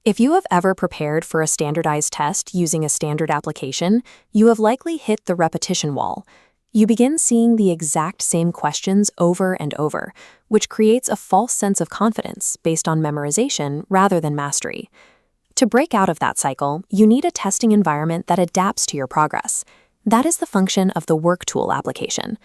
If you have ever prepared for a standardized test using a standard application, you have likely hit the repetition wall. You begin seeing the exact same questions over and over, which creates a false sense of confidence based on memorization rather than mastery. To break out of that cycle, you need a testing environment that adapts to your progress. That is the function of the Worktool application.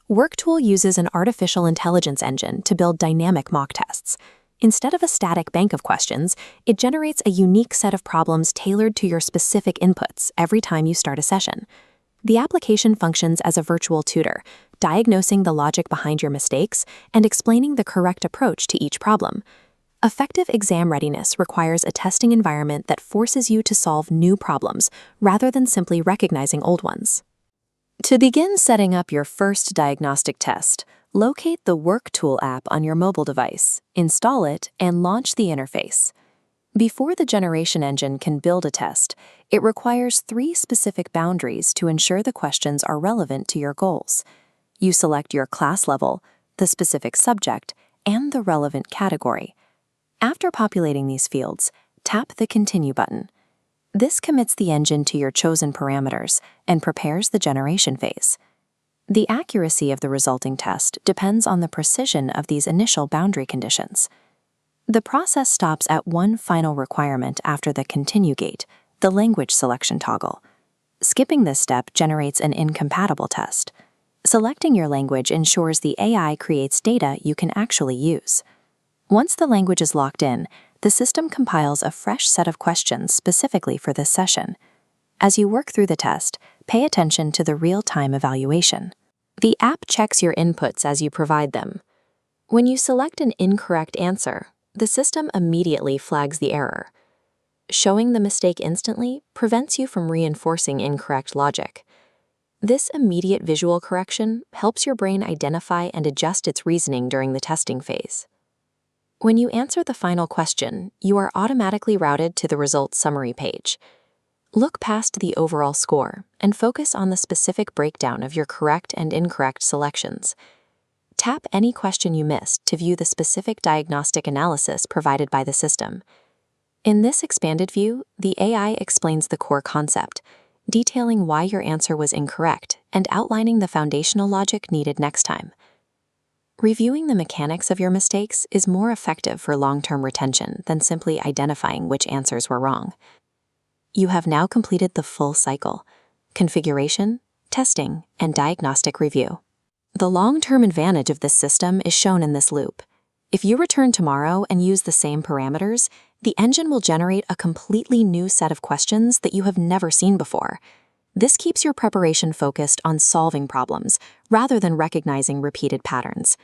Worktool uses an artificial intelligence engine to build dynamic mock tests. Instead of a static bank of questions, it generates a unique set of problems tailored to your specific inputs every time you start a session. The application functions as a virtual tutor, diagnosing the logic behind your mistakes and explaining the correct approach to each problem. Effective exam readiness requires a testing environment that forces you to solve new problems rather than simply recognizing old ones. To begin setting up your first diagnostic test, locate the Worktool app on your mobile device, install it, and launch the interface. Before the generation engine can build a test, it requires 3 specific boundaries to ensure the questions are relevant to your goals. You select your class level, the specific subject, and the relevant category. After populating these fields, tap the Continue button. This commits the engine to your chosen parameters and prepares the generation phase. The accuracy of the resulting test depends on the precision of these initial boundary conditions. The process stops at one final requirement after the Continue gate, the language selection toggle. Skipping this step generates an incompatible test. Selecting your language ensures the AI creates data you can actually use. Once the language is locked in, the system compiles a fresh set of questions specifically for this session. As you work through the test, pay attention to the real-time evaluation. The app checks your inputs as you provide them. When you select an incorrect answer, the system immediately flags the error. Showing the mistake instantly prevents you from reinforcing incorrect logic. This immediate visual correction helps your brain identify and adjust its reasoning during the testing phase. When you answer the final question, you are automatically routed to the results summary page. Look past the overall score and focus on the specific breakdown of your correct and incorrect selections. Tap any question you missed to view the specific diagnostic analysis provided by the system. In this expanded view, the AI explains the core concept, detailing why your answer was incorrect and outlining the foundational logic needed next time. Reviewing the mechanics of your mistakes is more effective for long-term retention than simply identifying which answers were wrong. You have now completed the full cycle: configuration, testing, and diagnostic review. The long-term advantage of this system is shown in this loop. If you return tomorrow and use the same parameters, the engine will generate a completely new set of questions that you have never seen before. This keeps your preparation focused on solving problems rather than recognizing repeated patterns.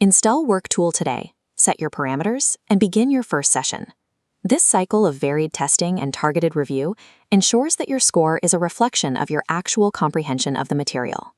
Install Worktool today, set your parameters, and begin your first session. This cycle of varied testing and targeted review ensures that your score is a reflection of your actual comprehension of the material.